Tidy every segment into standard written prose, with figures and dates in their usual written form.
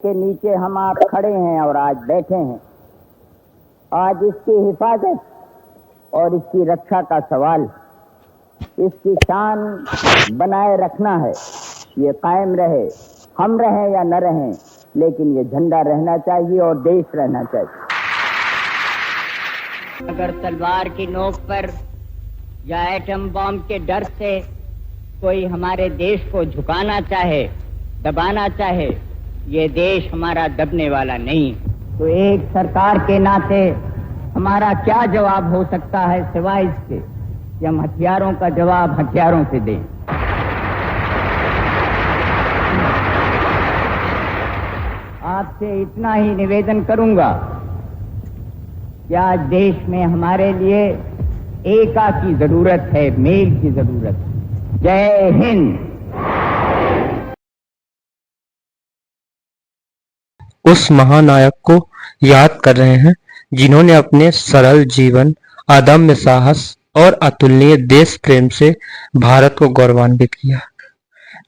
के नीचे हम आप खड़े हैं और आज बैठे हैं। आज इसकी हिफाजत और इसकी रक्षा का सवाल, इसकी शान बनाए रखना है। ये कायम रहे, हम रहें या न रहें, लेकिन ये झंडा रहना चाहिए और देश रहना चाहिए। अगर तलवार की नोक पर या एटम बम के डर से कोई हमारे देश को झुकाना चाहे, दबाना चाहे, ये देश हमारा दबने वाला नहीं। तो एक सरकार के नाते हमारा क्या जवाब हो सकता है सिवाय इसके कि हम हथियारों का जवाब हथियारों से दें। आपसे इतना ही निवेदन करूंगा कि आज देश में हमारे लिए एकता की जरूरत है, मेल की जरूरत है। जय हिंद। उस महानायक को याद कर रहे हैं जिन्होंने अपने सरल जीवन, अदम्य साहस और अतुलनीय देश प्रेम से भारत को गौरवान्वित किया,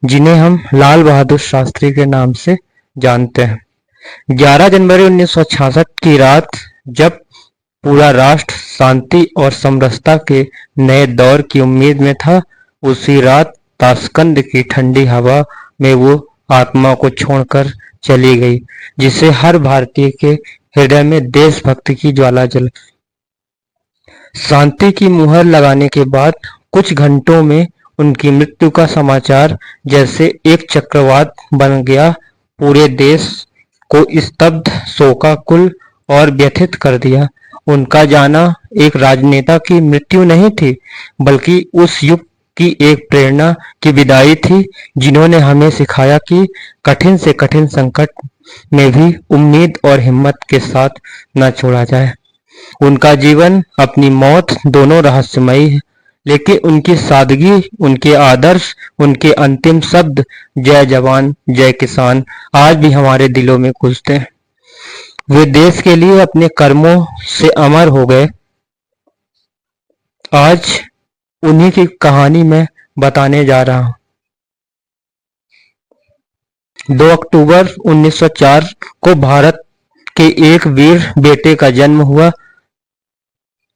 जिन्हें हम लाल बहादुर शास्त्री के नाम से जानते हैं। 11 जनवरी 1966 की रात, जब पूरा राष्ट्र शांति और समरसता के नए दौर की उम्मीद में था, उसी रात ताशकंद की ठंडी हवा में वो आत्मा को छोड़कर चली गई, जिसे हर भारतीय के हृदय में देशभक्ति की ज्वाला जल। शांति की मुहर लगाने के बाद कुछ घंटों में उनकी मृत्यु का समाचार जैसे एक चक्रवात बन गया, पूरे देश को स्तब्ध, शोकाकुल और व्यथित कर दिया। उनका जाना एक राजनेता की मृत्यु नहीं थी, बल्कि उस युग की एक प्रेरणा की विदाई थी, जिन्होंने हमें सिखाया कि कठिन से कठिन संकट में भी उम्मीद और हिम्मत के साथ न छोड़ा जाए। उनका जीवन, अपनी मौत दोनों रहस्यमयी है, लेकिन उनकी सादगी, उनके आदर्श, उनके अंतिम शब्द जय जवान जय किसान आज भी हमारे दिलों में गूंजते हैं। वे देश के लिए अपने कर्मों से अमर हो गए। आज उन्हीं की कहानी मैं बताने जा रहा हूं। 2 अक्टूबर 1904 को भारत के एक वीर बेटे का जन्म हुआ।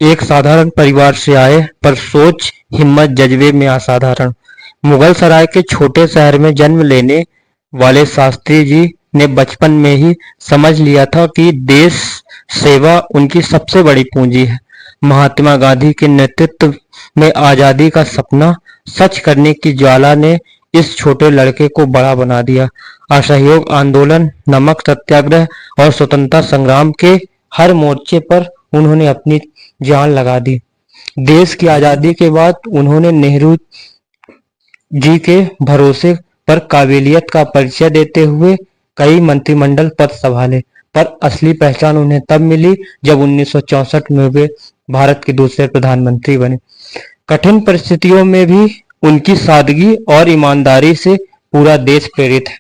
एक साधारण परिवार से आए, पर सोच, हिम्मत, जज्बे में असाधारण। मुगल सराय के छोटे शहर में जन्म लेने वाले शास्त्री जी ने बचपन में ही समझ लिया था कि देश सेवा उनकी सबसे बड़ी पूंजी है। महात्मा गांधी के नेतृत्व में आजादी का सपना सच करने की ज्वाला ने इस छोटे लड़के को बड़ा बना दिया। असहयोग आंदोलन, नमक सत्याग्रह और स्वतंत्रता संग्राम के हर मोर्चे पर उन्होंने अपनी जान लगा दी। देश की आजादी के बाद उन्होंने नेहरू जी के भरोसे पर काबिलियत का परिचय देते हुए कई मंत्रिमंडल पद संभाले, पर असली पहचान उन्हें तब मिली जब 1964 में वे भारत के दूसरे प्रधानमंत्री बने। कठिन परिस्थितियों में भी उनकी सादगी और ईमानदारी से पूरा देश प्रेरित है।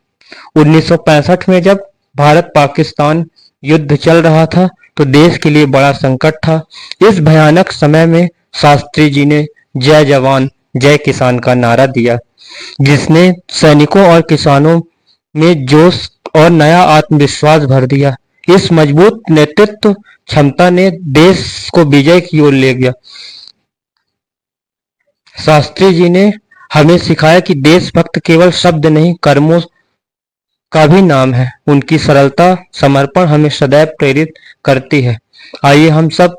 1965 में जब भारत पाकिस्तान युद्ध चल रहा था, तो देश के लिए बड़ा संकट था। इस भयानक समय में शास्त्री जी ने जय जवान जय किसान का नारा दिया, जिसने सैनिकों और किसानों में जोश और नया आत्मविश्वास भर दिया। इस मजबूत नेतृत्व क्षमता ने देश को विजय की ओर ले गया। शास्त्री जी ने हमें सिखाया कि देशभक्त केवल शब्द नहीं, कर्मों का भी नाम है। उनकी सरलता, समर्पण हमें सदैव प्रेरित करती है। आइए हम सब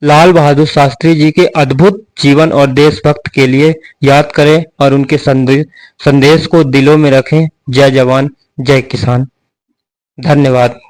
लाल बहादुर शास्त्री जी के अद्भुत जीवन और देशभक्त के लिए याद करें और उनके संदेश को दिलों में रखें। जय जवान जय किसान। धन्यवाद।